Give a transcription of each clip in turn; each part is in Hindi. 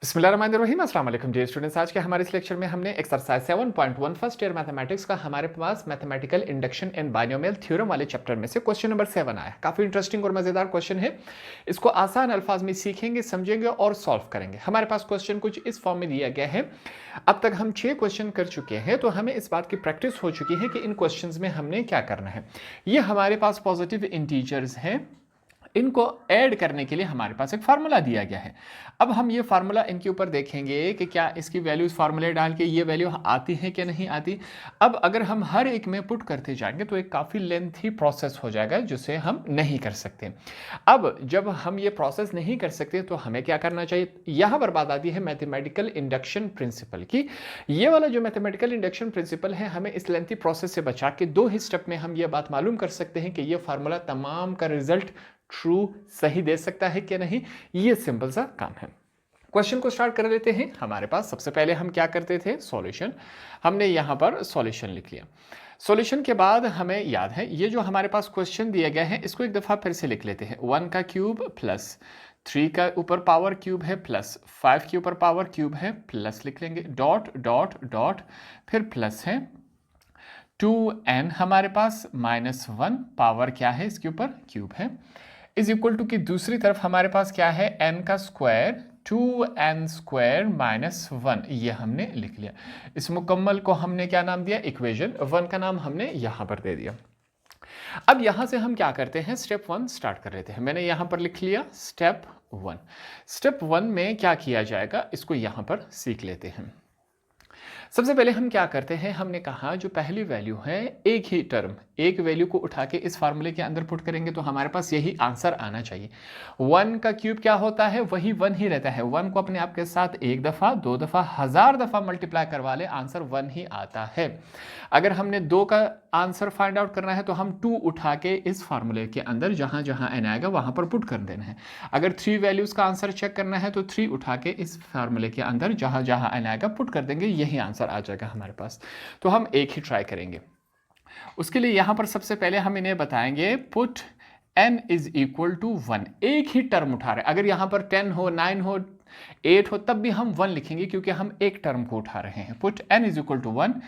बिस्मिल्लाहिर्रहमानिर्रहीम अस्सलाम वालेकुम डियर स्टूडेंट्स। आज के हमारे इस लेक्चर में हमने एक्सरसाइज 7.1 फर्स्ट ईयर मैथमेटिक्स का हमारे पास mathematical induction and binomial theorem वाले चैप्टर में से क्वेश्चन नंबर 7 आया। काफी इंटरेस्टिंग और मजेदार क्वेश्चन है। इसको आसान अल्फाज में सीखेंगे, समझेंगे और सॉल्व करेंगे। हमारे पास क्वेश्चन कुछ इस फॉर्म में दिया गया है। अब तक हम 6 क्वेश्चन कर चुके हैं, तो हमें इस बात की प्रैक्टिस हो चुकी है कि इन क्वेश्चन में हमने क्या करना है। ये हमारे पास पॉजिटिव इंटीजर्स हैं, इनको ऐड करने के लिए हमारे पास एक फार्मूला दिया गया है। अब हम ये फार्मूला इनके ऊपर देखेंगे कि क्या इसकी वैल्यू इस फार्मूले डाल के ये वैल्यू आती है कि नहीं आती। अब अगर हम हर एक में पुट करते जाएंगे तो एक काफ़ी लेंथी प्रोसेस हो जाएगा, जिसे हम नहीं कर सकते। अब जब हम ये प्रोसेस नहीं कर सकते तो हमें क्या करना चाहिए। यहाँ पर बात आती है मैथमेटिकल इंडक्शन प्रिंसिपल की। ये वाला जो मैथमेटिकल इंडक्शन प्रिंसिपल है, हमें इस लेंथी प्रोसेस से बचा के 2 ही स्टेप में हम ये बात मालूम कर सकते हैं कि ये फार्मूला तमाम का रिजल्ट ट्रू सही दे सकता है कि नहीं। ये सिंपल सा काम है। क्वेश्चन को स्टार्ट कर लेते हैं। हमारे पास सबसे पहले हम क्या करते थे, सॉल्यूशन। हमने यहां पर सॉल्यूशन लिख लिया। सॉल्यूशन के बाद हमें याद है ये जो हमारे पास क्वेश्चन दिया गया है, इसको एक दफा फिर से लिख लेते हैं। 1 का क्यूब प्लस 3 का ऊपर पावर क्यूब है प्लस 5 के ऊपर पावर क्यूब है, प्लस लिख लेंगे, डॉट डॉट डॉट, फिर प्लस है 2n हमारे पास -1 पावर क्या है इसके ऊपर क्यूब है, इज इक्वल टू की दूसरी तरफ हमारे पास क्या है n का स्क्वायर 2n स्क्वायर -1, ये हमने लिख लिया। इस मुकम्मल को हमने क्या नाम दिया, इक्वेशन 1 का नाम हमने यहां पर दे दिया। अब यहां से हम क्या करते हैं, स्टेप 1 स्टार्ट कर लेते हैं। मैंने यहां पर लिख लिया स्टेप 1। स्टेप 1 में क्या किया जाएगा, इसको यहां पर सीख लेते हैं। सबसे पहले हम क्या करते हैं, हमने कहा जो पहली वैल्यू है, एक ही टर्म, एक वैल्यू को उठा के इस फार्मूले के अंदर पुट करेंगे तो हमारे पास यही आंसर आना चाहिए। 1 का क्यूब क्या होता है, वही 1 ही रहता है। 1 को अपने आप के साथ एक दफा, 2 दफा, 1000 दफा मल्टीप्लाई करवा ले, आंसर 1 ही आता है। अगर हमने 2 का आंसर फाइंड आउट करना है तो हम 2 उठा के इस फार्मूले के अंदर जहां जहां n आएगा वहां पर पुट कर देना है। अगर 3 वैल्यूज का आंसर चेक करना है तो 3 उठा के इस फार्मूले के अंदर जहां जहां n आएगा पुट कर देंगे, यही आंसर आ जाएगा हमारे पास। तो हम एक ही ट्राई करेंगे। उसके लिए यहां पर सबसे पहले हम इन्हें बताएंगे put n is equal to 1। एक ही टर्म उठा रहे हैं। अगर यहां पर 10 हो, 9 हो, 8 हो, तब भी हम 1 लिखेंगे क्योंकि हम एक टर्म को उठा रहे हैं। Put n is equal to 1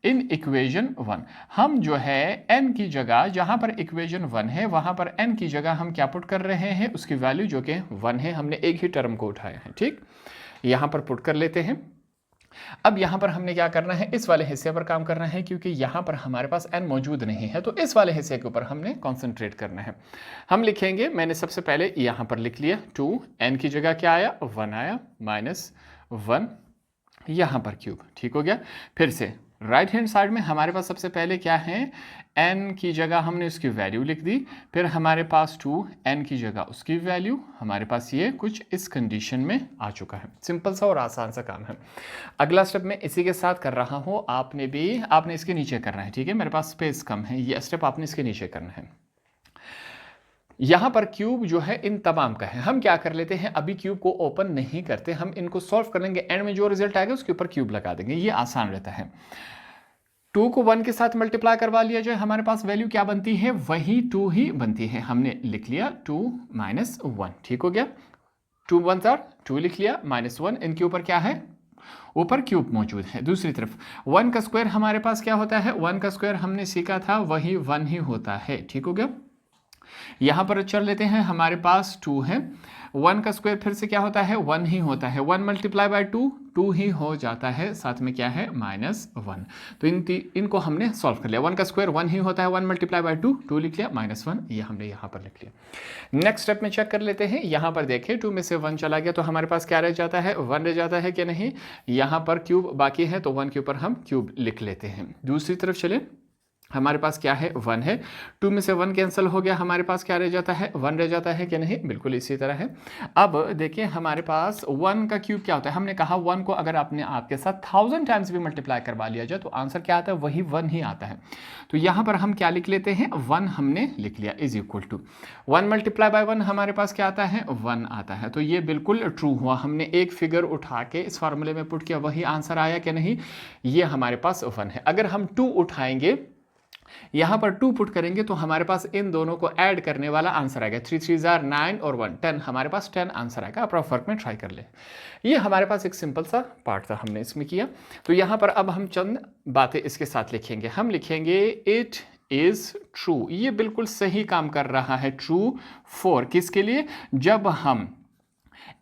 in equation 1। हम जो है n की जगह, जहां पर इक्वेशन 1 है वहां पर n की जगह हम क्या पुट कर रहे हैं, उसकी वैल्यू जो कि 1 है। हमने एक ही टर्म को उठाया है, ठीक। यहां पर पुट कर लेते हैं। अब यहां पर हमने क्या करना है, इस वाले हिस्से पर काम करना है क्योंकि यहां पर हमारे पास n मौजूद नहीं है, तो इस वाले हिस्से के ऊपर हमने कॉन्सेंट्रेट करना है। हम लिखेंगे, मैंने सबसे पहले यहां पर लिख लिया 2, n की जगह क्या आया, 1 आया, -1 यहां पर क्यूब, ठीक हो गया। फिर से राइट हैंड साइड में हमारे पास सबसे पहले क्या है, n की जगह हमने उसकी वैल्यू लिख दी, फिर हमारे पास 2, n की जगह उसकी वैल्यू, हमारे पास ये कुछ इस कंडीशन में आ चुका है। सिंपल सा और आसान सा काम है। अगला स्टेप मैं इसी के साथ कर रहा हूं, आपने इसके नीचे करना है, ठीक है। मेरे पास स्पेस कम है, ये स्टेप आपने इसके नीचे करना है। यहां पर क्यूब जो है इन तमाम का है। हम क्या कर लेते हैं, अभी क्यूब को ओपन नहीं करते, हम इनको सॉल्व कर लेंगे। एंड में जो रिजल्ट आएगा उसके ऊपर क्यूब लगा देंगे, ये आसान रहता है। 2 को 1 के साथ मल्टीप्लाई करवा लिया जाए, हमारे पास वैल्यू क्या बनती है, वही 2 ही बनती है। हमने लिख लिया 2 -1, ठीक हो गया। 2 1 2 लिख लिया, -1 इनके ऊपर क्या है, ऊपर क्यूब मौजूद है। दूसरी तरफ 1 का स्क्वायर हमारे पास क्या होता है, 1 का स्क्वायर हमने सीखा था वही 1 ही होता है, ठीक हो गया। यहां पर चल लेते हैं, हमारे पास 2 है, 1 का स्क्वायर फिर से क्या होता है, 1 ही होता है। 1 मल्टीप्लाई बाय 2 2 ही हो जाता है, साथ में क्या है, -1। तो इनको हमने सॉल्व कर लिया। 1 का स्क्वायर 1 ही होता है, 1 मल्टीप्लाई बाय 2 2 लिख लिया, -1 ये हमने यहां पर लिख लिया। नेक्स्ट स्टेप में चेक कर लेते हैं। यहां पर देखें 2 में से 1 चला गया तो हमारे पास क्या रह जाता है, 1 रह जाता है कि नहीं। यहां पर क्यूब बाकी है तो 1 के ऊपर हम क्यूब लिख लेते हैं। दूसरी तरफ चले, हमारे पास क्या है, 1 है। 2 में से 1 कैंसिल हो गया, हमारे पास क्या रह जाता है, 1 रह जाता है कि नहीं, बिल्कुल इसी तरह है। अब देखिए हमारे पास 1 का क्यूब क्या होता है, हमने कहा 1 को अगर आपने आपके साथ 1000 टाइम्स भी मल्टीप्लाई करवा लिया जाए तो आंसर क्या आता है, वही 1 ही आता है। तो यहां पर हम क्या लिख लेते हैं, 1 हमने लिख लिया, is equal to 1 multiply by 1 हमारे पास क्या आता है, 1 आता है। तो ये बिल्कुल ट्रू हुआ, हमने एक फिगर उठा के इस फार्मूले में पुट किया, वही आंसर आया कि नहीं, ये हमारे पास 1 है। अगर हम 2 उठाएंगे यहाँ पर 2 पुट करेंगे तो हमारे पास इन दोनों को ऐड करने वाला आंसर आएगा। 3 3 जार 9 और 1 10, हमारे पास 10 आंसर आएगा। आप रफ वर्क में ट्राई कर ले। ये हमारे पास एक सिंपल सा पार्ट था, हमने इसमें किया। तो यहाँ पर अब हम चंद बातें इसके साथ लिखेंगे। हम लिखेंगे इट इज ट्रू, ये बिल्कुल सही काम कर रहा है। ट्रू फॉर किसके लिए? जब हम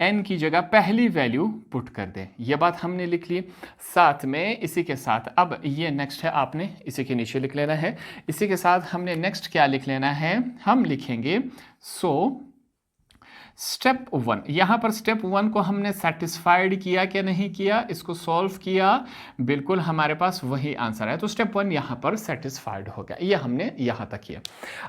n की जगह पहली वैल्यू पुट कर दें। ये बात हमने लिख ली। साथ में इसी के साथ अब ये नेक्स्ट है, आपने इसी के नीचे लिख लेना है। इसी के साथ हमने नेक्स्ट क्या लिख लेना है? हम लिखेंगे सो स्टेप 1। यहाँ पर स्टेप 1 को हमने सेटिस्फाइड किया क्या नहीं किया? इसको सॉल्व किया, बिल्कुल हमारे पास वही आंसर है। तो स्टेप 1 यहाँ पर सेटिस्फाइड हो गया। ये हमने यहाँ तक किया।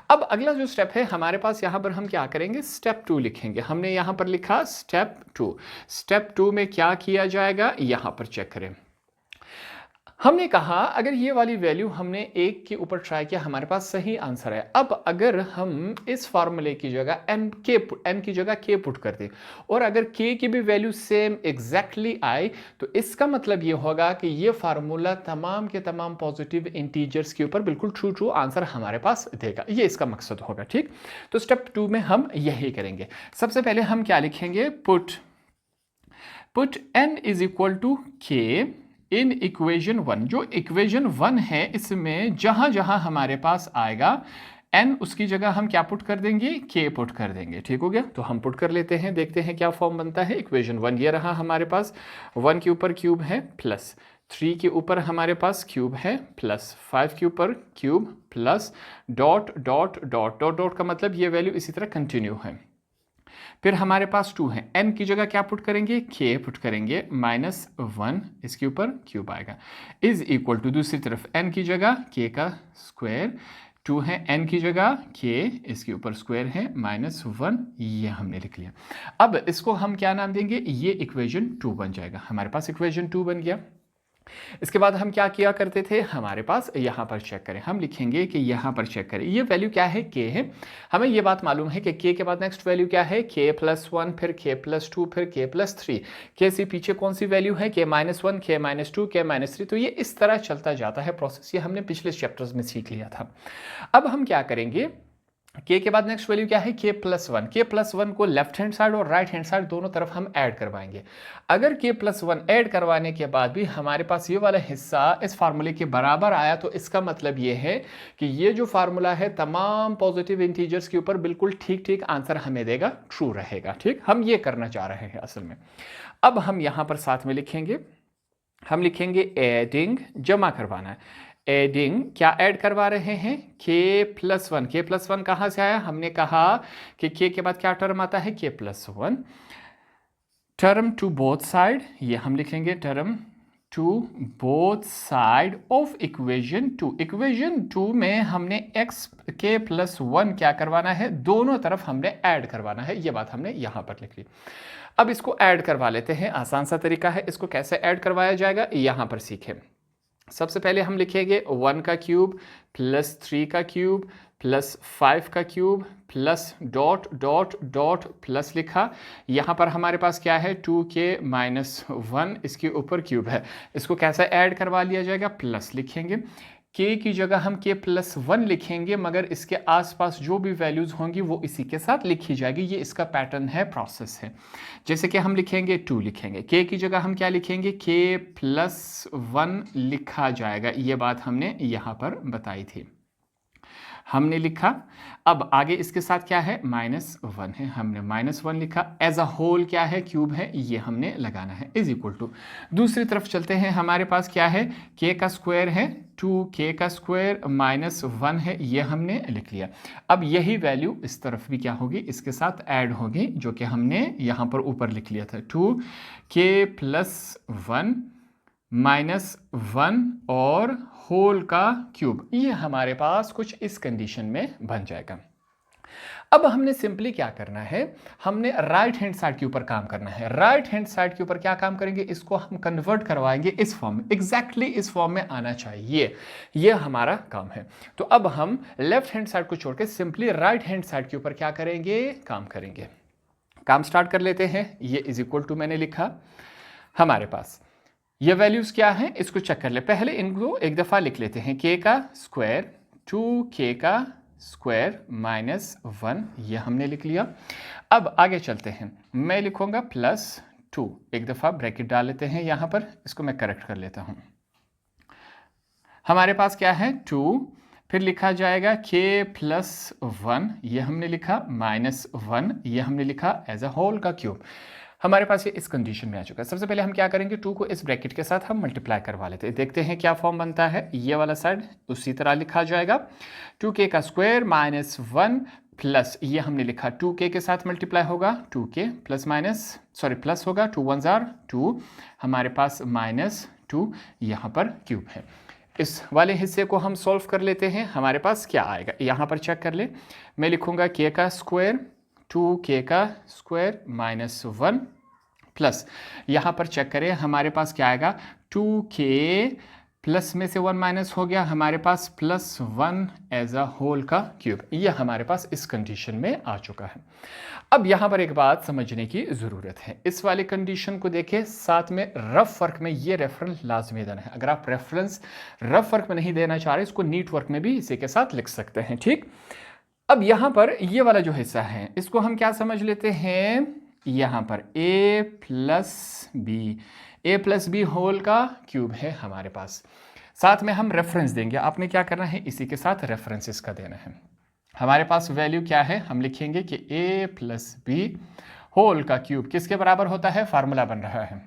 अब अगला जो स्टेप है हमारे पास, यहाँ पर हम क्या करेंगे? स्टेप 2 लिखेंगे। हमने यहाँ पर लिखा स्टेप 2। स्टेप 2 में क्या किया जाएगा? यहाँ पर चेक करें। हमने कहा अगर ये वाली वैल्यू हमने 1 के ऊपर ट्राई किया, हमारे पास सही आंसर है। अब अगर हम इस फार्मूले की जगह n की जगह k पुट कर दें और अगर k की भी वैल्यू सेम एग्जैक्टली आए, तो इसका मतलब ये होगा कि ये फार्मूला तमाम के तमाम पॉजिटिव इंटीजर्स के ऊपर बिल्कुल ट्रू आंसर हमारे पास देगा। ये इसका मकसद होगा। ठीक, तो स्टेप 2 में हम यही करेंगे। सबसे पहले हम क्या लिखेंगे? Put n is equal to k in equation 1। जो इक्वेशन 1 है इसमें जहां जहां हमारे पास आएगा n, उसकी जगह हम क्या पुट कर देंगे? k पुट कर देंगे। ठीक हो गया? तो हम पुट कर लेते हैं, देखते हैं क्या फॉर्म बनता है। इक्वेशन 1 ये रहा हमारे पास। 1 के ऊपर क्यूब है प्लस 3 के ऊपर हमारे पास क्यूब है प्लस 5 के ऊपर cube plus dot dot dot dot dot का मतलब ये वैल्यू इसी तरह कंटिन्यू है। फिर हमारे पास 2 है, n की जगह क्या पुट करेंगे? k पुट करेंगे -1, इसके ऊपर क्यूब आएगा इज इक्वल टू दूसरी तरफ n की जगह k का स्क्वायर, 2 है n की जगह k, इसके ऊपर स्क्वायर है -1, ये हमने लिख लिया। अब इसको हम क्या नाम देंगे? ये इक्वेशन 2 बन जाएगा। हमारे पास इक्वेशन 2 बन गया। इसके बाद हम क्या किया करते थे? हमारे पास यहाँ पर चेक करें, हम लिखेंगे कि यहाँ पर चेक करें ये वैल्यू क्या है? k है। हमें ये बात मालूम है कि k के बाद नेक्स्ट वैल्यू क्या है? k + 1, फिर k + 2, फिर k + 3। k से पीछे कौन सी वैल्यू है? k - 1, k - 2, k - 3। तो ये इस तरह चलता जाता है प्रोसेस। ये हमने पिछले चैप्टर्स में सीख लिया था। अब हम क्या करेंगे? k के बाद नेक्स्ट वैल्यू क्या है? k + 1। k + 1 को लेफ्ट हैंड साइड और राइट हैंड साइड दोनों तरफ हम ऐड करवाएंगे। अगर k + 1 ऐड करवाने के बाद भी हमारे पास ये वाला हिस्सा इस फार्मूले के बराबर आया, तो इसका मतलब ये है कि ये जो फार्मूला है तमाम पॉजिटिव इंटीजर्स के ऊपर बिल्कुल ठीक आंसर हमें देगा, ट्रू रहेगा। ठीक, हम ये करना चाह रहे हैं असल में। अब हम यहां पर साथ में लिखेंगे, हम लिखेंगे एडिंग, जमा करवाना है। एडिंग क्या ऐड करवा रहे हैं? k + 1। k + 1 कहां से आया? हमने कहा कि k के बाद क्या टर्म आता है? k + 1 term to both side, ये हम लिखेंगे term to both side of equation 2। Equation 2 में हमने k + 1 क्या करवाना है? दोनों तरफ हमने ऐड करवाना है। ये बात हमने यहां पर लिख ली। अब इसको ऐड करवा लेते हैं। आसान सा तरीका है, इसको कैसे ऐड करवाया जाएगा यहां पर सीखें। सबसे पहले हम लिखेंगे 1 का क्यूब प्लस 3 का क्यूब प्लस 5 का cube plus dot dot dot plus लिखा। यहाँ पर हमारे पास क्या है? 2k - 1, इसके ऊपर क्यूब है। इसको कैसे ऐड करवा लिया जाएगा? प्लस लिखेंगे। k की जगह हम k + 1 लिखेंगे, मगर इसके आसपास जो भी वैल्यूज होंगी वो इसी के साथ लिखी जाएगी। ये इसका पैटर्न है, प्रोसेस है। जैसे कि हम लिखेंगे 2 लिखेंगे, k की जगह हम क्या लिखेंगे? k + 1 लिखा जाएगा। ये बात हमने यहाँ पर बताई थी, हमने लिखा। अब आगे इसके साथ क्या है? -1 है, हमने -1 लिखा। एज अ होल क्या है? क्यूब है, ये हमने लगाना है इज इक्वल टू। दूसरी तरफ चलते हैं, हमारे पास क्या है? k का स्क्वायर है, 2k का स्क्वायर -1 है, ये हमने लिख लिया। अब यही वैल्यू इस तरफ भी क्या होगी? इसके साथ ऐड होगी, जो कि हमने यहाँ पर ऊपर लिख लिया था। 2k + 1 -1 और होल का क्यूब, ये हमारे पास कुछ इस कंडीशन में बन जाएगा। अब हमने सिंपली क्या करना है? हमने राइट हैंड साइड के ऊपर काम करना है। राइट हैंड साइड के ऊपर क्या काम करेंगे? इसको हम कन्वर्ट करवाएंगे इस फॉर्म में, एग्जैक्टली इस फॉर्म में आना चाहिए, ये हमारा काम है। तो अब हम लेफ्ट हैंड साइड को छोड़ के सिंपली राइट हैंड साइड के ऊपर क्या करेंगे? काम करेंगे। काम स्टार्ट कर लेते हैं। ये इज इक्वल टू मैंने लिखा, हमारे पास ये वैल्यूज क्या हैं इसको चेक कर ले। पहले इनको एक दफा लिख लेते हैं। k का स्क्वायर 2k का स्क्वायर माइनस 1, ये हमने लिख लिया। अब आगे चलते हैं, मैं लिखूंगा प्लस 2, एक दफ़ा ब्रैकेट डाल लेते हैं यहाँ पर, इसको मैं करेक्ट कर लेता हूँ। हमारे पास क्या है 2, फिर लिखा जाएगा k प्लस 1, ये हमने लिखा, माइनस 1, ये हमने लिखा एज अ होल का क्यूब। हमारे पास ये इस कंडीशन में आ चुका है। सबसे पहले हम क्या करेंगे, 2 को इस ब्रैकेट के साथ हम मल्टीप्लाई करवा लेते हैं, देखते हैं क्या फॉर्म बनता है। ये वाला साइड उसी तरह लिखा जाएगा, 2k का स्क्वायर माइनस 1 प्लस, ये हमने लिखा 2k के साथ मल्टीप्लाई होगा, 2k प्लस माइनस प्लस होगा, 2 1 जार 2, हमारे पास माइनस 2 यहाँ पर क्यूब है। इस वाले हिस्से को हम सॉल्व कर लेते हैं, हमारे पास क्या आएगा यहाँ पर चेक कर ले। मैं लिखूंगा k का स्क्वायर, 2k का स्क्वायर माइनस 1 प्लस, यहाँ पर चेक करें हमारे पास क्या आएगा, 2k प्लस में से 1 माइनस हो गया, हमारे पास प्लस 1 एज अ होल का क्यूब। ये हमारे पास इस कंडीशन में आ चुका है। अब यहाँ पर एक बात समझने की ज़रूरत है, इस वाले कंडीशन को देखें, साथ में रफ वर्क में ये रेफरेंस लाजमी देना है। अगर आप रेफरेंस रफ वर्क में नहीं देना चाह रहे, इसको नीट वर्क में भी इसी के साथ लिख सकते हैं, ठीक। अब यहाँ पर ये वाला जो हिस्सा है, इसको हम क्या समझ लेते हैं, यहाँ पर a प्लस बी होल का क्यूब है हमारे पास। साथ में हम रेफरेंस देंगे, आपने क्या करना है, इसी के साथ रेफरेंस इसका देना है। हमारे पास वैल्यू क्या है, हम लिखेंगे कि a प्लस बी होल का क्यूब किसके बराबर होता है, फार्मूला बन रहा है,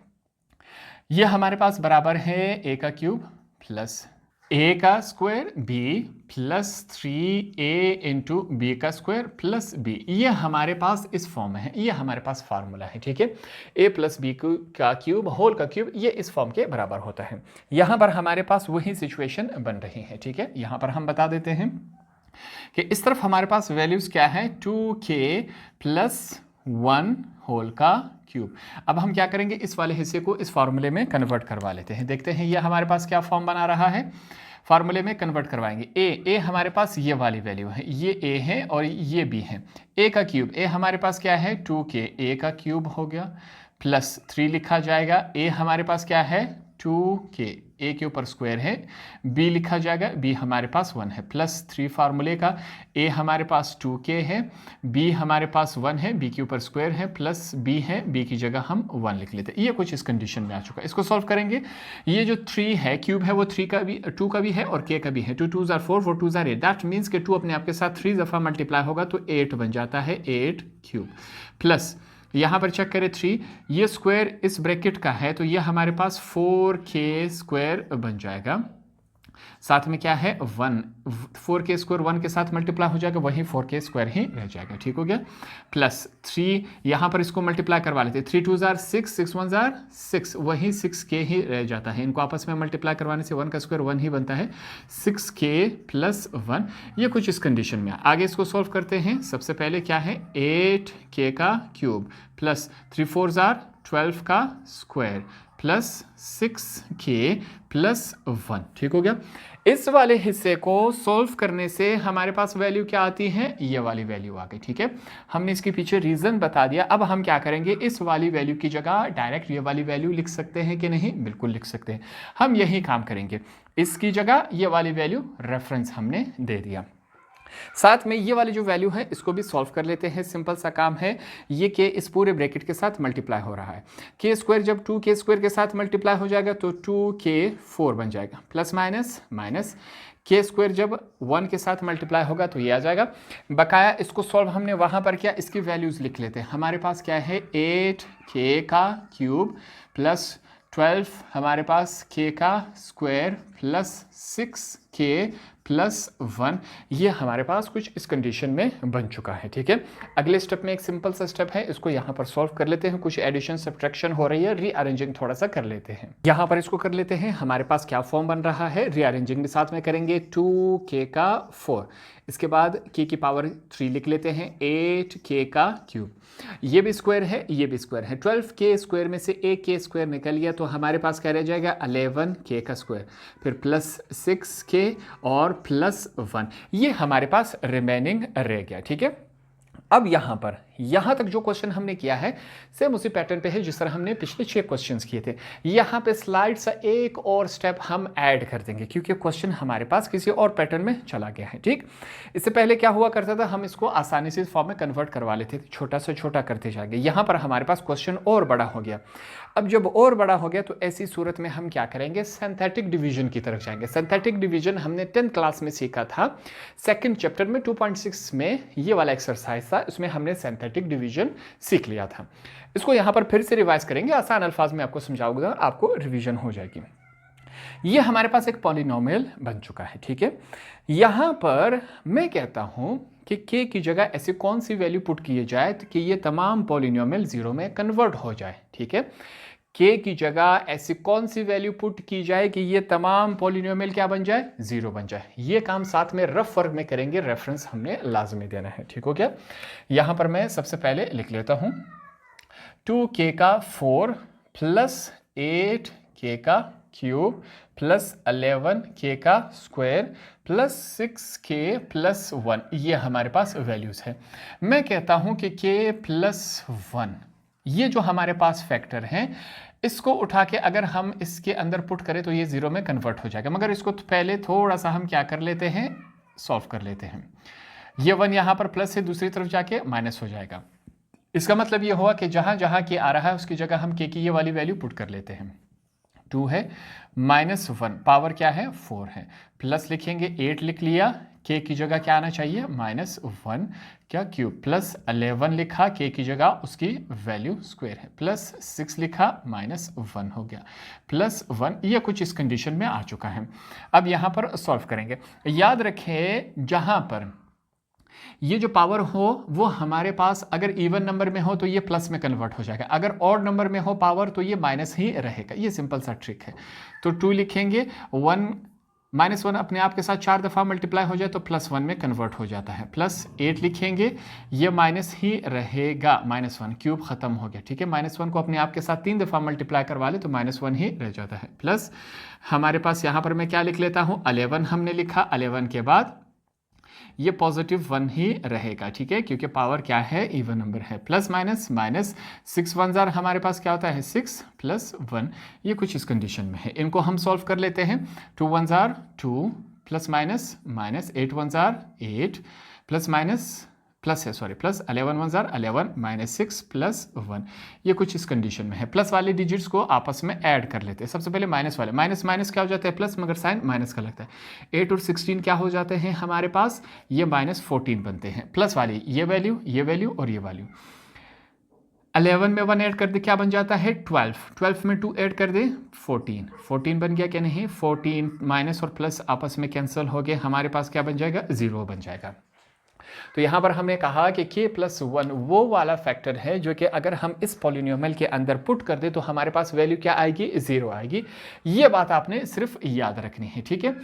ये हमारे पास बराबर है a का क्यूब प्लस a का square b plus 3a into B का स्क्वायर प्लस b। ये हमारे पास इस फॉर्म में है, ये हमारे पास फार्मूला है, ठीक है। a प्लस बी का क्यूब होल का क्यूब ये इस फॉर्म के बराबर होता है। यहाँ पर हमारे पास वही सिचुएशन बन रही है, ठीक है। यहाँ पर हम बता देते हैं कि इस तरफ हमारे पास वैल्यूज क्या है, 2k प्लस 1 होल का क्यूब। अब हम क्या करेंगे, इस वाले हिस्से को इस फार्मूले में कन्वर्ट करवा लेते हैं, देखते हैं ये हमारे पास क्या फॉर्म बना रहा है। फार्मूले में कन्वर्ट करवाएंगे, a हमारे पास ये वाली वैल्यू है, ये a है और ये b है। a का क्यूब, a हमारे पास क्या है 2k, a का क्यूब हो गया प्लस 3 लिखा जाएगा, a हमारे पास क्या है 2k, a के ऊपर स्क्वायर है, b लिखा जाएगा, b हमारे पास 1 है, प्लस 3 फार्मूले का, a हमारे पास 2k है, b हमारे पास 1 है, b के ऊपर स्क्वायर है, प्लस b है, b की जगह हम 1 लिख लेते हैं। ये कुछ इस कंडीशन में आ चुका है, इसको सॉल्व करेंगे। ये जो 3 है क्यूब है, वो 3 का भी 2 का भी है और k का भी है, 2 2 जार 4 4 2 जार 8, दैट मीन्स कि 2 अपने आप के साथ 3 दफ़ा मल्टीप्लाई होगा तो 8 बन जाता है, 8 क्यूब प्लस यहाँ पर चेक करें 3, ये स्क्वायर इस ब्रैकेट का है तो ये हमारे पास 4k स्क्वायर बन जाएगा। साथ में क्या है 1, 4k स्क्वायर 1 के साथ मल्टीप्लाई हो जाएगा, वही 4k स्क्वायर ही रह जाएगा, ठीक हो गया। प्लस 3 यहाँ पर इसको मल्टीप्लाई करवा लेते हैं, 3 2 जार 6 6 1 जार 6, वही 6k ही रह जाता है। इनको आपस में मल्टीप्लाई करवाने से 1 का स्क्वायर 1 ही बनता है, 6k प्लस 1। ये कुछ इस कंडीशन में। आगे इसको सॉल्व करते हैं। सबसे पहले क्या है 8k का क्यूब प्लस 3 4 जार 12 का स्क्वायर प्लस 6k प्लस 1, ठीक हो गया। इस वाले हिस्से को सॉल्व करने से हमारे पास वैल्यू क्या आती है, ये वाली वैल्यू आ गई, ठीक है। हमने इसके पीछे रीज़न बता दिया। अब हम क्या करेंगे, इस वाली वैल्यू की जगह डायरेक्ट ये वाली वैल्यू लिख सकते हैं कि नहीं, बिल्कुल लिख सकते हैं। हम यही काम करेंगे, इसकी जगह ये वाली वैल्यू रेफरेंस हमने दे दिया। साथ में ये वाली जो वैल्यू है इसको भी सॉल्व कर लेते हैं, सिंपल सा काम है। ये k इस पूरे ब्रैकेट के साथ मल्टीप्लाई हो रहा है, k स्क्वायर जब 2k स्क्वायर के साथ मल्टीप्लाई हो जाएगा तो 2k 4 बन जाएगा, plus minus minus k square जब 1 के साथ मल्टीप्लाई होगा तो ये आ जाएगा। बकाया इसको सॉल्व हमने वहाँ पर किया, इसकी वैल्यूज़ लिख लेते हैं। हमारे पास क्या है 8k का क्यूब प्लस 12 हमारे पास k का स्क्वायर प्लस 6k प्लस 1, ये हमारे पास कुछ इस कंडीशन में बन चुका है, ठीक है। अगले स्टेप में एक सिंपल सा स्टेप है, इसको यहाँ पर सॉल्व कर लेते हैं। कुछ एडिशन सब्ट्रैक्शन हो रही है, रीअरेंजिंग थोड़ा सा कर लेते हैं। यहाँ पर इसको कर लेते हैं। हमारे पास क्या फॉर्म बन रहा है, रीअरेंजिंग भी साथ में करेंगे, 2k का 4, इसके बाद k की पावर 3 लिख लेते हैं, 8k का क्यूब, ये भी स्क्वायर है, ये भी स्क्वायर है। 12k स्क्वायर में से एक k स्क्वायर निकल गया तो हमारे पास क्या रह जाएगा 11k का स्क्वायर, फिर प्लस 6k और प्लस 1, ये हमारे पास रिमेनिंग रह गया, ठीक है। अब यहाँ पर यहां तक जो क्वेश्चन हमने किया है सेम उसी पैटर्न पे है जिस तरह हमने पिछले 6 क्वेश्चंस किए थे। यहां पे स्लाइड सा एक और स्टेप हम ऐड कर देंगे क्योंकि क्वेश्चन हमारे पास किसी और पैटर्न में चला गया है। ठीक, इससे पहले क्या हुआ करता था, हम इसको आसानी से इस फॉर्म में कन्वर्ट करवा लेते थे, छोटा से छोटा करते जाएंगे। यहां पर हमारे पास क्वेश्चन और बड़ा हो गया। अब जब और बड़ा हो गया तो ऐसी सूरत में हम क्या करेंगे, सिंथेटिक डिवीजन की तरफ जाएंगे। सिंथेटिक डिवीजन हमने 10th क्लास में सीखा था, सेकंड चैप्टर में 2.6 में ये वाला एक्सरसाइज था, उसमें हमने सिंथेटिक डिवीजन सीख लिया था। इसको यहां पर फिर से रिवाइज करेंगे, आसान अल्फाज में आपको समझाऊंगा, आपको रिवीजन हो जाएगी। ये हमारे पास एक पॉलिनोमियल बन चुका है। ठीक है, यहां पर मैं कहता हूं कि k की जगह ऐसी कौन सी वैल्यू पुट किए जाए कि ये तमाम पॉलिनोमियल जीरो में कन्वर्ट हो जाए। ठीक है, k की जगह ऐसी कौन सी वैल्यू पुट की जाए कि ये तमाम पॉलिनोमियल क्या बन जाए, जीरो बन जाए। ये काम साथ में रफ वर्क में करेंगे, रेफरेंस हमने लाजमी देना है। ठीक हो गया, यहां पर मैं सबसे पहले लिख लेता हूं 2k का 4 प्लस 8k का क्यूब प्लस 11k का स्क्वायर प्लस 6k प्लस 1, ये हमारे पास वैल्यूज है। मैं कहता हूं कि k प्लस 1 ये जो हमारे पास फैक्टर हैं, इसको उठा के अगर हम इसके अंदर पुट करें तो ये जीरो में कन्वर्ट हो जाएगा। मगर इसको पहले थोड़ा सा हम क्या कर लेते हैं, सॉल्व कर लेते हैं। ये 1 यहां पर प्लस से दूसरी तरफ जाके माइनस हो जाएगा। इसका मतलब ये हुआ कि जहां जहां k आ रहा है उसकी जगह हम k की ये वाली वैल्यू पुट कर लेते हैं। 2 है, -1 पावर क्या है 4 है, प्लस लिखेंगे 8 लिख लिया, k की जगह क्या आना चाहिए -1 क्या क्यूब, प्लस 11 लिखा, k की जगह उसकी वैल्यू स्क्वायर है, प्लस 6 लिखा, -1 हो गया, प्लस 1, ये कुछ इस कंडीशन में आ चुका है। अब यहां पर सॉल्व करेंगे। याद रखें जहां पर ये जो पावर हो वो हमारे पास अगर इवन नंबर में हो तो ये प्लस में कन्वर्ट हो जाएगा, अगर ऑड नंबर में हो पावर तो ये माइनस ही रहेगा। ये सिंपल सा ट्रिक है। तो 2 लिखेंगे, 1 -1 अपने आप के साथ 4 दफ़ा मल्टीप्लाई हो जाए तो +1 में कन्वर्ट हो जाता है, प्लस 8 लिखेंगे, ये माइनस ही रहेगा, -1 क्यूब खत्म हो गया। ठीक है, -1 को अपने आप के साथ 3 दफ़ा मल्टीप्लाई करवा ले तो -1 ही रह जाता है, प्लस हमारे पास यहाँ पर मैं क्या लिख लेता हूँ 11 हमने लिखा, 11 के बाद ये +1 ही रहेगा। ठीक है, क्योंकि पावर क्या है इवन नंबर है, प्लस माइनस माइनस 6 1 जार हमारे पास क्या होता है 6 प्लस 1, ये कुछ इस कंडीशन में है। इनको हम सॉल्व कर लेते हैं। 2 1 jar 2 plus minus minus 8 1 jar 8 plus minus plus है सॉरी प्लस 11 1 जार 11 -6 प्लस 1, ये कुछ इस कंडीशन में है। प्लस वाले डिजिट्स को आपस में ऐड कर लेते हैं। सबसे पहले माइनस वाले, माइनस माइनस क्या हो जाता है प्लस, मगर साइन माइनस का लगता है। 8 और 16 क्या हो जाते हैं हमारे पास, ये -14 बनते हैं। प्लस वाली ये वैल्यू और ये वैल्यू, 11 में 1 ऐड कर दे क्या बन जाता है 12, 12 में 2 ऐड कर दे 14, 14 बन गया क्या नहीं, 14 माइनस और प्लस आपस में कैंसिल हो गए, हमारे पास क्या बन जाएगा 0 बन जाएगा। तो यहां पर हमने कहा कि k+1 वो वाला फैक्टर है जो कि अगर हम इस पॉलिनोमियल के अंदर पुट कर दे तो हमारे पास वैल्यू क्या आएगी 0 आएगी। ये बात आपने सिर्फ याद रखनी है। ठीक है,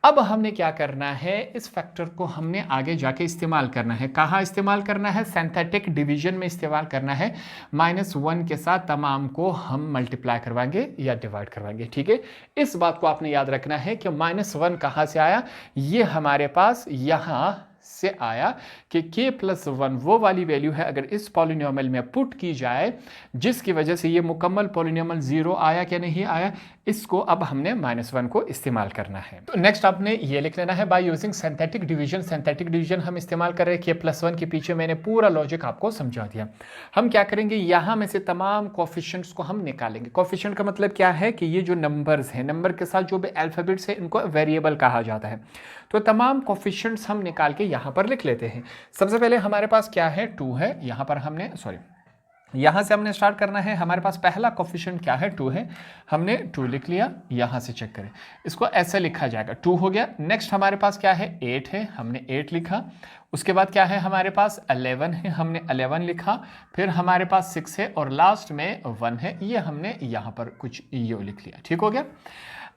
अब हमने क्या करना है, इस फैक्टर को हमने आगे जाके इस्तेमाल करना है। कहाँ इस्तेमाल करना है, सिंथेटिक डिवीजन में इस्तेमाल करना है। -1 के साथ तमाम को हम मल्टीप्लाई करवाएंगे या डिवाइड करवाएंगे। ठीक है, इस बात को आपने याद रखना है कि -1 कहाँ से आया, ये हमारे पास यहाँ से आया कि k+1 वो वाली वैल्यू है अगर इस पॉलिनोमियल में पुट की जाए जिसकी वजह से ये मुकम्मल पॉलिनोमियल 0 आया क्या नहीं आया, इसको अब हमने -1 को इस्तेमाल करना है। तो नेक्स्ट आपने ये लिख लेना है by using synthetic division. Synthetic division हम इस्तेमाल कर रहे हैं, k+1 के पीछे मैंने पूरा लॉजिक आपको समझा दिया। हम क्या करेंगे, यहां में से तमाम कोफिशिएंट्स को हम निकालेंगे। कोफिशिएंट का मतलब क्या है कि ये जो नंबर्स हैं, नंबर के साथ जो भी अल्फाबेट्स है इनको वेरिएबल कहा जाता है। तो तमाम कोफिशिएंट्स हम निकाल के यहां पर लिख लेते हैं। सबसे पहले हमारे पास क्या है 2 है, यहां पर हमने यहां से हमने स्टार्ट करना है। हमारे पास पहला कोफिशिएंट क्या है 2 है, हमने 2 लिख लिया। यहां से चेक करें, इसको ऐसे लिखा जाएगा 2 हो गया। नेक्स्ट हमारे पास क्या है 8 है, हमने 8 लिखा। उसके बाद क्या है हमारे पास 11 है, हमने 11 लिखा। फिर हमारे पास 6 है और लास्ट में 1 है, ये हमने यहां पर कुछ यो लिख लिया। ठीक हो गया।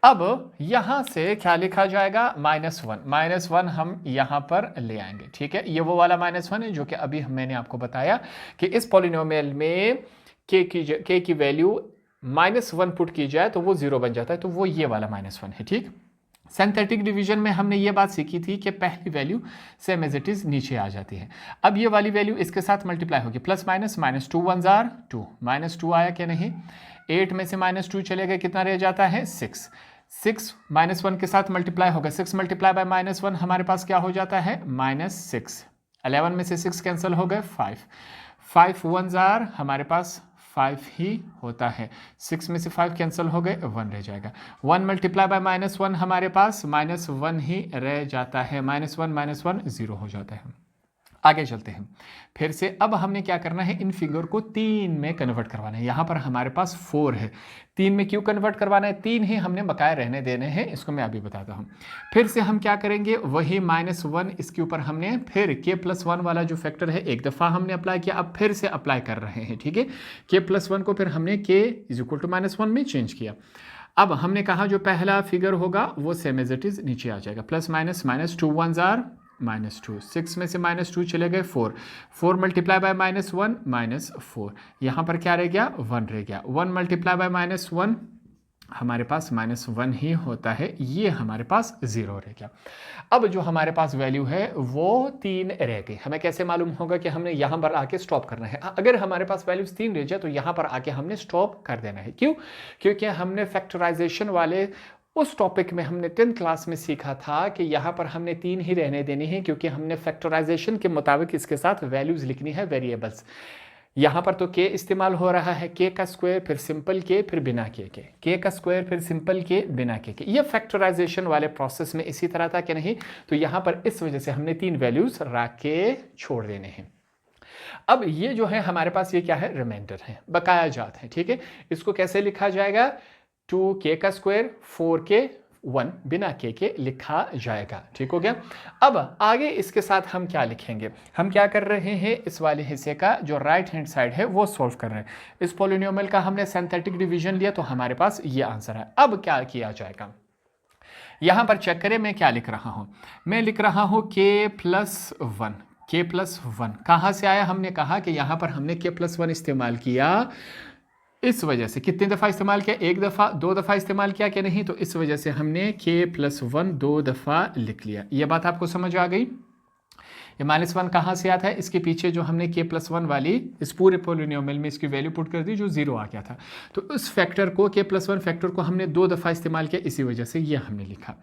अब यहां से क्या लिखा जाएगा -1 हम यहां पर ले आएंगे। ठीक है, ये वो वाला -1 है जो कि अभी मैंने आपको बताया कि इस पॉलिनोमियल में k की वैल्यू -1 पुट की जाए तो वो 0 बन जाता है, तो वो ये वाला -1 है। ठीक, सिंथेटिक डिवीजन में हमने ये बात सीखी थी कि पहली value same as it is नीचे आ जाती है। अब ये वाली वैल्यू इसके साथ मल्टीप्लाई होगी, plus minus, minus two one जार टू, माइनस टू आया कि नहीं, 8 में से माइनस टू चले गए, कितना रह जाता है 6, 6 माइनस वन के साथ मल्टीप्लाई होगा, 6 मल्टीप्लाई बाय माइनस वन हमारे पास क्या हो जाता है -6, 11 में से 6 कैंसिल हो गए 5, 5 वन जार हमारे पास 5 ही होता है, 6 में से 5 कैंसिल हो गए 1 रह जाएगा, 1 मल्टीप्लाई बाय -1 हमारे पास -1 ही रह जाता है, -1 0 हो जाता है। आगे चलते हैं फिर से। अब हमने क्या करना है, इन फिगर को 3 में कन्वर्ट करवाना है। यहाँ पर हमारे पास 4 है, 3 में क्यों कन्वर्ट करवाना है, 3 ही हमने बकाया रहने देने हैं, इसको मैं अभी बताता हूँ। फिर से हम क्या करेंगे, वही -1 इसके ऊपर हमने फिर k+1 वाला जो फैक्टर है एक दफ़ा हमने अप्लाई किया, अब फिर से अप्लाई कर रहे हैं, ठीक है। k+1 को फिर हमने k = -1 में चेंज किया। अब हमने कहा जो पहला फिगर होगा वो सेम एज इट इज नीचे आ जाएगा, प्लस माइनस, -2 वन जार -2, 6 में से -2 चले गए 4, 4 मल्टीप्लाई बाय -1 -4, यहाँ पर क्या रह गया 1 रह गया, 1 मल्टीप्लाई बाय -1 हमारे पास -1 ही होता है, ये हमारे पास 0 रह गया। अब जो हमारे पास वैल्यू है वो 3 रह गई। हमें कैसे मालूम होगा कि हमने यहाँ पर आके स्टॉप करना है। अगर हमारे पास वैल्यूज 3 रह जाए तो यहाँ पर आके हमने स्टॉप कर देना है। क्यों? क्योंकि हमने फैक्टराइजेशन वाले उस टॉपिक में हमने 10th क्लास में सीखा था कि यहाँ पर हमने 3 ही रहने देनी है, क्योंकि हमने फैक्टराइजेशन के मुताबिक इसके साथ वैल्यूज लिखनी है, वेरिएबल्स। यहाँ पर तो k इस्तेमाल हो रहा है, k का स्क्वायर फिर सिंपल k फिर बिना k का स्क्वायर फिर सिंपल k बिना k। ये फैक्टराइजेशन वाले प्रोसेस में इसी तरह था कि नहीं, तो यहाँ पर इस वजह से हमने 3 वैल्यूज रख के छोड़ देने हैं। अब ये जो है हमारे पास ये क्या है, रिमाइंडर है, बकाया जात है, ठीक है। इसको कैसे लिखा जाएगा, 2k का स्क्वायर 4k 1 बिना k के लिखा जाएगा, ठीक हो गया। अब आगे इसके साथ हम क्या लिखेंगे, हम क्या कर रहे हैं, इस वाले हिस्से का जो राइट हैंड साइड है वो सॉल्व कर रहे हैं। इस पॉलिनोमियल का हमने सिंथेटिक डिवीजन लिया तो हमारे पास ये आंसर है। अब क्या किया जाएगा, यहां पर चेक करें मैं क्या लिख रहा हूं, मैं लिख रहा हूं k+1, k+1 कहां से आया, हमने कहा कि यहां पर हमने k+1 इस्तेमाल किया, इस वजह से कितनी दफ़ा इस्तेमाल किया, एक दफ़ा, 2 दफ़ा इस्तेमाल किया कि नहीं, तो इस वजह से हमने k+1 2 दफ़ा लिख लिया। ये बात आपको समझ आ गई। ये -1 कहाँ से आता है, इसके पीछे जो हमने k+1 वाली इस पूरे पॉलिनोमियल में इसकी वैल्यू पुट कर दी जो 0 आ गया था, तो उस फैक्टर को k+1 फैक्टर को हमने 2 दफ़ा इस्तेमाल किया, इसी वजह से ये हमने लिखा।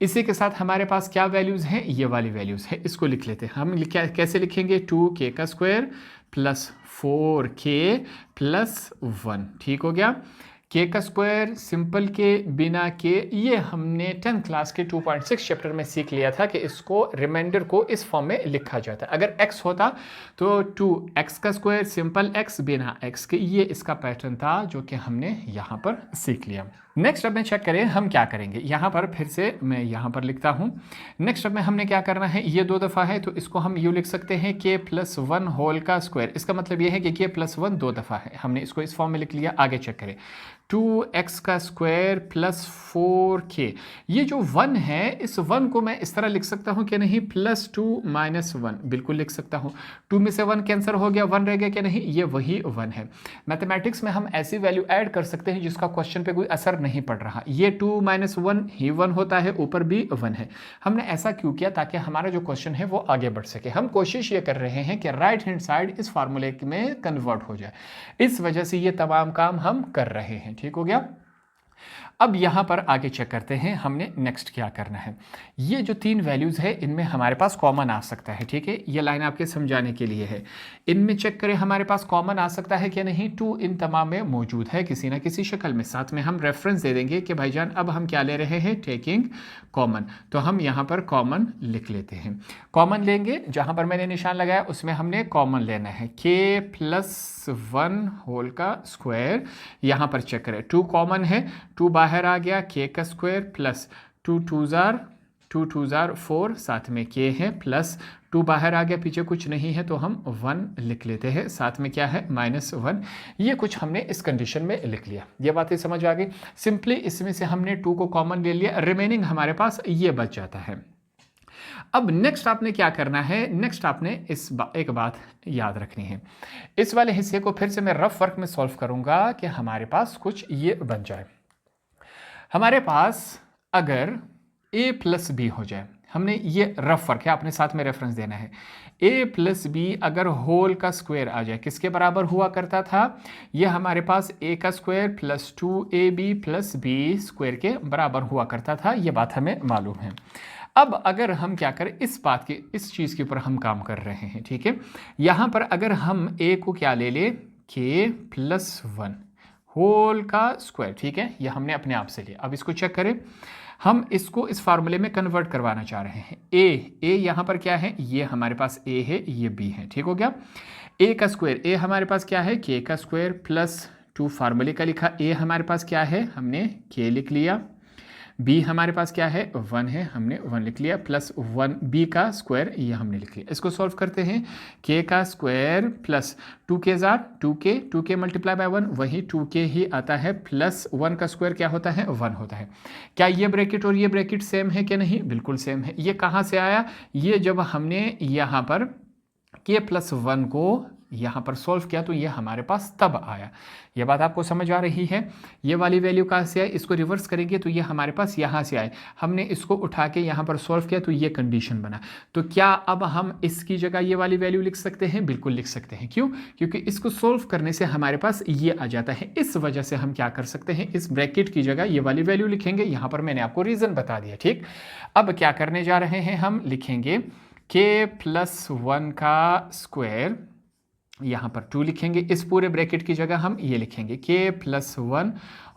इसी के साथ हमारे पास क्या वैल्यूज़ हैं, ये वाली वैल्यूज़ है, इसको लिख लेते हैं। हम कैसे लिखेंगे, 2k का स्क्वायर प्लस 4k प्लस 1, ठीक हो गया। k का स्क्वायर सिंपल के बिना k, ये हमने 10th क्लास के 2.6 चैप्टर में सीख लिया था कि इसको रिमाइंडर को इस फॉर्म में लिखा जाता है। अगर x होता तो 2x का स्क्वायर सिंपल x बिना x के, ये इसका पैटर्न था जो कि हमने यहाँ पर सीख लिया। नेक्स्ट अब में चेक करें हम क्या करेंगे, यहाँ पर फिर से मैं यहाँ पर लिखता हूँ। नेक्स्ट अब में हमने क्या करना है, ये 2 दफ़ा है तो इसको हम यूँ लिख सकते हैं k+1 होल का स्क्वायर। इसका मतलब ये है कि k+1 2 दफ़ा है, हमने इसको इस फॉर्म में लिख लिया। आगे चेक करें, 2x का स्क्वायर प्लस 4k, ये जो 1 है इस 1 को मैं इस तरह लिख सकता हूँ कि नहीं, +2 -1, बिल्कुल लिख सकता हूँ। 2 में से 1 कैंसिल हो गया, 1 रह गया कि नहीं, ये वही 1 है। मैथमेटिक्स में हम ऐसी वैल्यू ऐड कर सकते हैं जिसका क्वेश्चन पे कोई असर नहीं पड़ रहा। ये 2 - 1 ही 1 होता है, ऊपर भी 1 है। हमने ऐसा क्यों किया, ताकि हमारा जो क्वेश्चन है वो आगे बढ़ सके। हम कोशिश ये कर रहे हैं कि राइट हैंड साइड इस फार्मूले में कन्वर्ट हो जाए, इस वजह से ये तमाम काम हम कर रहे हैं, ठीक हो गया। अब यहाँ पर आगे चेक करते हैं हमने नेक्स्ट क्या करना है। ये जो 3 वैल्यूज़ है इनमें हमारे पास कॉमन आ सकता है, ठीक है, ये लाइन आपके समझाने के लिए है। इनमें चेक करें हमारे पास कॉमन आ सकता है कि नहीं, 2 इन तमाम में मौजूद है किसी ना किसी शक्ल में। साथ में हम रेफरेंस दे देंगे कि भाईजान अब हम क्या ले रहे हैं, टेकिंग कॉमन, तो हम यहाँ पर कॉमन लिख लेते हैं। कॉमन लेंगे, जहाँ पर मैंने निशान लगाया उसमें हमने कॉमन लेना है, k+1 होल का स्क्वायर। यहाँ पर चेक करें 2 कॉमन है, 2 बाहर आ गया, k का स्क्वायर प्लस 2 2 जार 4, साथ में k है, प्लस 2 बाहर आ गया, पीछे कुछ नहीं है तो हम 1 लिख लेते हैं, साथ में क्या है -1। ये कुछ हमने इस कंडीशन में लिख लिया। ये बातें समझ आ गई। सिंपली इसमें से हमने 2 को कॉमन ले लिया, रिमेनिंग हमारे पास ये बच जाता है। अब नेक्स्ट आपने क्या करना है, नेक्स्ट आपने एक बात याद रखनी है। इस वाले हिस्से को फिर से मैं रफ वर्क में सॉल्व करूंगा कि हमारे पास कुछ ये बन जाए। हमारे पास अगर ए प्लस बी हो जाए, हमने ये रफ वर्क है, अपने साथ में रेफरेंस देना है। ए प्लस बी अगर होल का स्क्वायर आ जाए, किसके बराबर हुआ करता था? ये हमारे पास ए का square plus 2ab plus B square के बराबर हुआ करता था, ये बात हमें मालूम है। अब अगर हम क्या करें, इस बात के, इस चीज़ के ऊपर हम काम कर रहे हैं, ठीक है। यहाँ पर अगर हम ए को क्या ले ले, के प्लस 1 होल का स्क्वायर, ठीक है, ये हमने अपने आप से लिया। अब इसको चेक करें, हम इसको इस फार्मूले में कन्वर्ट करवाना चाह रहे हैं। ए यहाँ पर क्या है, ये हमारे पास ए है, ये बी है, ठीक हो गया। ए का स्क्वायर, ए हमारे पास क्या है, के का स्क्वायर प्लस 2 फार्मूले का लिखा, ए हमारे पास क्या है, हमने के लिख लिया। बी हमारे पास क्या है, 1 है, हमने 1 लिख लिया, प्लस 1 बी का स्क्वायर ये हमने लिख लिया। इसको सॉल्व करते हैं, के का स्क्वायर प्लस 2 के जार 2 के मल्टीप्लाई बाय 1, वही 2k ही आता है, प्लस 1 का स्क्वायर क्या होता है, 1 होता है। क्या ये ब्रैकेट और ये ब्रैकेट सेम है कि नहीं? बिल्कुल सेम है। ये कहाँ से आया? ये जब हमने यहाँ पर के प्लस 1 को यहाँ पर सॉल्व किया तो ये हमारे पास तब आया। ये बात आपको समझ आ रही है? ये वाली वैल्यू कहाँ से आई, इसको रिवर्स करेंगे तो ये हमारे पास यहाँ से आए, हमने इसको उठा के यहाँ पर सॉल्व किया तो ये कंडीशन बना। तो क्या अब हम इसकी जगह ये वाली वैल्यू लिख सकते हैं? बिल्कुल लिख सकते हैं। क्यों? क्योंकि इसको सॉल्व करने से हमारे पास ये आ जाता है। इस वजह से हम क्या कर सकते हैं, इस ब्रैकेट की जगह ये वाली वैल्यू लिखेंगे। यहाँ पर मैंने आपको रीज़न बता दिया, ठीक। अब क्या करने जा रहे हैं, हम लिखेंगे के प्लस 1 का स्क्वायर, यहाँ पर 2 लिखेंगे, इस पूरे ब्रैकेट की जगह हम ये लिखेंगे के प्लस 1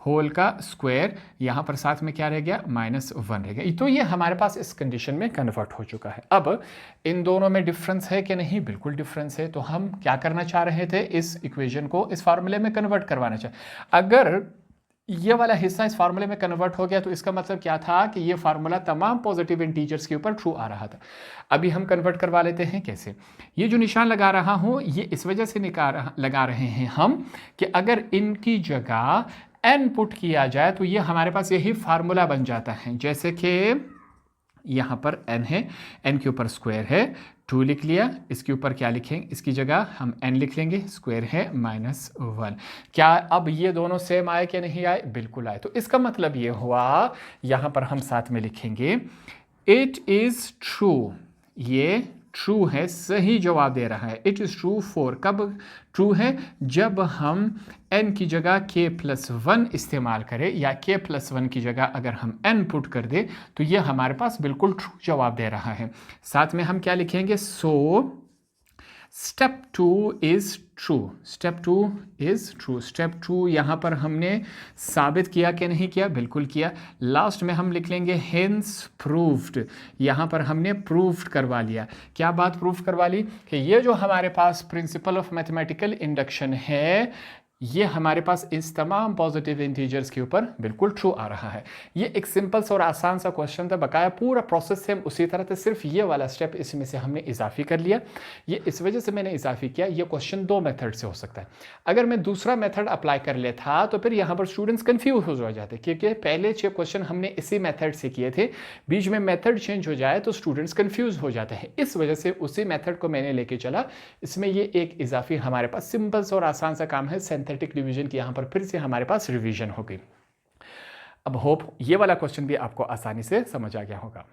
होल का स्क्वायर, यहाँ पर साथ में क्या रह गया, -1 रह गया। तो ये हमारे पास इस कंडीशन में कन्वर्ट हो चुका है। अब इन दोनों में डिफरेंस है कि नहीं? बिल्कुल डिफरेंस है। तो हम क्या करना चाह रहे थे, इस इक्वेशन को इस फार्मूले में कन्वर्ट करवाना चाह, अगर ये वाला हिस्सा इस फार्मूले में कन्वर्ट हो गया तो इसका मतलब क्या था कि ये फार्मूला तमाम पॉजिटिव इंटीजर्स के ऊपर ट्रू आ रहा था। अभी हम कन्वर्ट करवा लेते हैं। कैसे? ये जो निशान लगा रहा हूं ये इस वजह से लगा रहे हैं हम कि अगर इनकी जगह n पुट किया जाए तो ये हमारे पास यही फार्मूला बन जाता है। जैसे कि यहाँ पर n है, n के ऊपर स्क्वायर है, 2 लिख लिया, इसके ऊपर क्या लिखेंगे, इसकी जगह हम n लिख लेंगे, स्क्वायर है -1। क्या अब ये दोनों सेम आए कि नहीं आए? बिल्कुल आए। तो इसका मतलब ये हुआ, यहाँ पर हम साथ में लिखेंगे इट इज़ ट्रू, ये ट्रू है, सही जवाब दे रहा है। इट इज़ ट्रू फॉर, कब ट्रू है? जब हम n की जगह k प्लस 1 इस्तेमाल करें, या k प्लस 1 की जगह अगर हम n पुट कर दे तो ये हमारे पास बिल्कुल ट्रू जवाब दे रहा है। साथ में हम क्या लिखेंगे, so step 2 is true, step 2 is true. Step 2 यहाँ पर हमने साबित किया कि नहीं किया? बिल्कुल किया। लास्ट में हम लिख लेंगे हेंस प्रूव्ड, यहाँ पर हमने प्रूव्ड करवा लिया। क्या बात प्रूव करवा ली? कि ये जो हमारे पास प्रिंसिपल ऑफ मैथमेटिकल इंडक्शन है, ये हमारे पास इस तमाम पॉजिटिव इंटीजर्स के ऊपर बिल्कुल ट्रू आ रहा है। ये एक सिंपल सा और आसान सा क्वेश्चन था, बकाया पूरा प्रोसेस सेम उसी तरह था, सिर्फ ये वाला स्टेप इसमें से हमने इजाफी कर लिया। ये इस वजह से मैंने इजाफी किया। ये क्वेश्चन 2 मेथड से हो सकता है। अगर मैं दूसरा मेथड अप्लाई कर लेता तो फिर यहाँ पर स्टूडेंट्स कन्फ्यूज हो जाते, क्योंकि पहले 6 क्वेश्चन हमने इसी मेथड से किए थे, बीच में मेथड चेंज हो जाए तो स्टूडेंट्स कन्फ्यूज हो जाते हैं। इस वजह से उसी मेथड को मैंने लेके चला। इसमें ये एक इजाफी हमारे पास सिंपल सा और आसान सा काम है, सिंथेटिक डिवीजन की यहाँ पर फिर से हमारे पास रिवीजन हो गई। अब होप ये वाला क्वेश्चन भी आपको आसानी से समझ आ गया होगा।